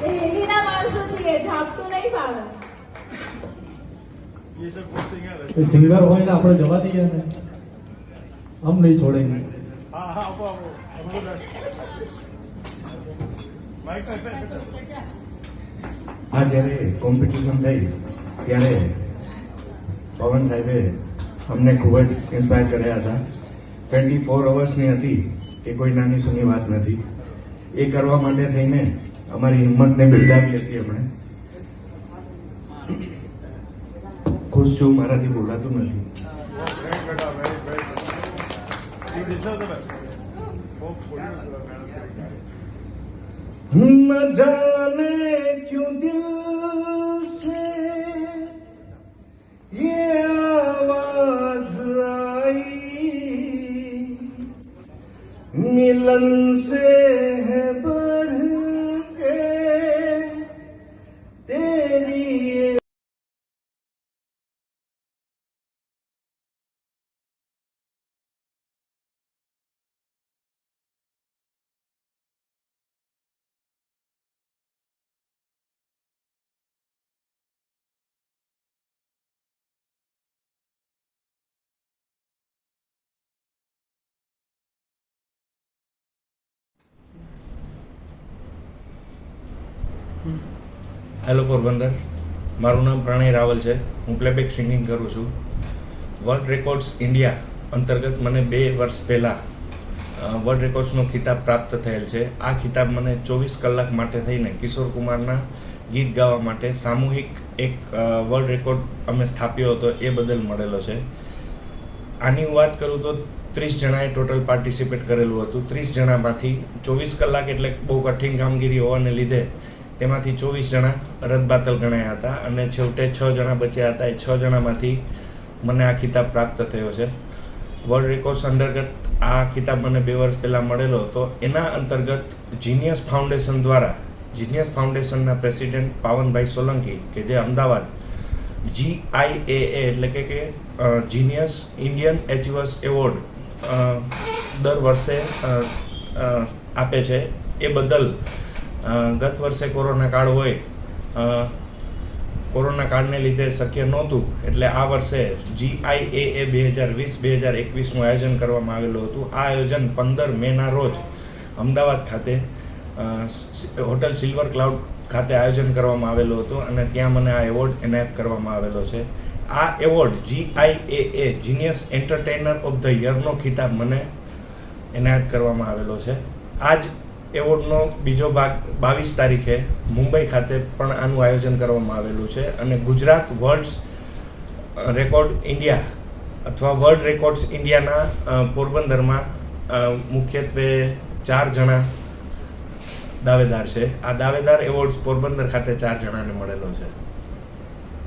दिल्लीના માણસો છીએ, ઝાપટું નહીં ફાવે. सिंगर हो ना આપણે જવા દઈએ ને, हम नहीं छोड़ेंगे. हाँ हाँ आपो આ જ્યારે કોમ્પિટિશન થઈ ત્યારે પવન સાહેબે અમને ખૂબ જ ઇન્સ્પાયર કર્યા હતા. 24 અવર્સની હતી એ કોઈ નાની સૂની વાત નથી. એ કરવા માટે થઈને અમારી હિંમતને બિરદાવી હતી. એમણે ખુશ છું, મારાથી બોલાતું નથી. न जाने क्यों दिल से ये आवाज आई, मिलन से है बढ़ के तेरी હેલો પોરબંદર, મારું નામ પ્રણય રાવલ છે. હું પ્લેબેક સિંગિંગ કરું છું. વર્લ્ડ રેકોર્ડ્સ ઇન્ડિયા અંતર્ગત મને 2 વર્ષ પહેલાં વર્લ્ડ રેકોર્ડ્સનો ખિતાબ પ્રાપ્ત થયેલ છે. આ ખિતાબ મને 24 કલાક માટે થઈને કિશોર કુમારના ગીત ગાવા માટે સામૂહિક એક વર્લ્ડ રેકોર્ડ અમે સ્થાપ્યો હતો, એ બદલ મળેલો છે. આની હું વાત કરું તો 30 જણાએ ટોટલ પાર્ટિસિપેટ કરેલું હતું. 30 જણામાંથી 24 કલાક એટલે બહુ કઠિન કામગીરી હોવાને લીધે તેમાંથી 24 જણા રદબાતલ ગણાયા હતા અને છેવટે 6 જણા બચ્યા હતા. એ 6 જણામાંથી મને આ ખિતાબ પ્રાપ્ત થયો છે. વર્લ્ડ રેકોર્ડ્સ અંતર્ગત આ ખિતાબ મને 2 વર્ષ પહેલાં મળેલો હતો. એના અંતર્ગત જીનિયસ ફાઉન્ડેશન દ્વારા, જીનિયસ ફાઉન્ડેશનના પ્રેસિડેન્ટ પાવનભાઈ સોલંકી કે જે અમદાવાદ GIAA એટલે કે જીનિયસ ઇન્ડિયન એચિવર્સ એવોર્ડ દર વર્ષે આપે છે. એ બદલ ગત વર્ષે કોરોના કાળ હોય, કોરોના કાળને લીધે શક્ય નહોતું, એટલે આ વર્ષે GIAA 2020-2021નું આયોજન કરવામાં આવેલું હતું. આ આયોજન 15 મેના રોજ અમદાવાદ ખાતે હોટલ સિલ્વર ક્લાઉડ ખાતે આયોજન કરવામાં આવેલું હતું અને ત્યાં મને આ એવોર્ડ એનાયત કરવામાં આવેલો છે. આ award GIAA genius entertainer of the યરનો ખિતાબ મને એનાયત કરવામાં આવેલો છે. આ જ એવોર્ડનો બીજો ભાગ 22 તારીખે મુંબઈ ખાતે પણ આનું આયોજન કરવામાં આવેલું છે અને ગુજરાત વર્લ્ડ રેકોર્ડ ઇન્ડિયા અથવા વર્લ્ડ રેકોર્ડ્સ ઇન્ડિયાના પોરબંદરમાં મુખ્યત્વે 4 જણા દાવેદાર છે. આ દાવેદાર એવોર્ડ્સ પોરબંદર ખાતે 4 જણાને મળેલો છે.